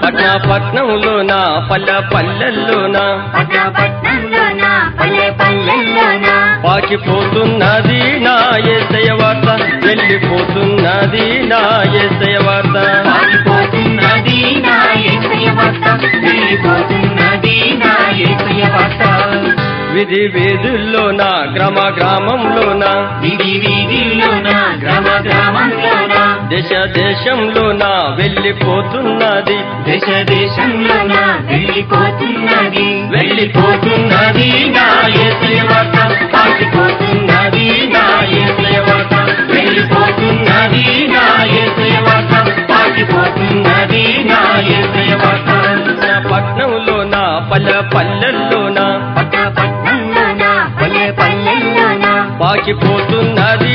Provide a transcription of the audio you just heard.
పట్నంలోన పల్లె పల్లెల్లోన పాకిపోతున్నది నా యేసయ్య వార్త వెళ్ళిపోతున్నది నా యేసయ్య వార్త విధి వీధుల్లోన గ్రామ గ్రామంలోన దేశ దేశంలోన వెళ్ళిపోతున్నది వెళ్ళిపోతున్నది నా యేసయ్య వార్త పాకిపోతున్నది నా యేసయ్య వార్త వెళ్ళిపోతున్నది నా యేసయ్య వార్త పాకిపోతున్నది నా యేసయ్య వార్త పట్నంలోన పల్లె పల్లెల్లోన పాకిపోతున్నది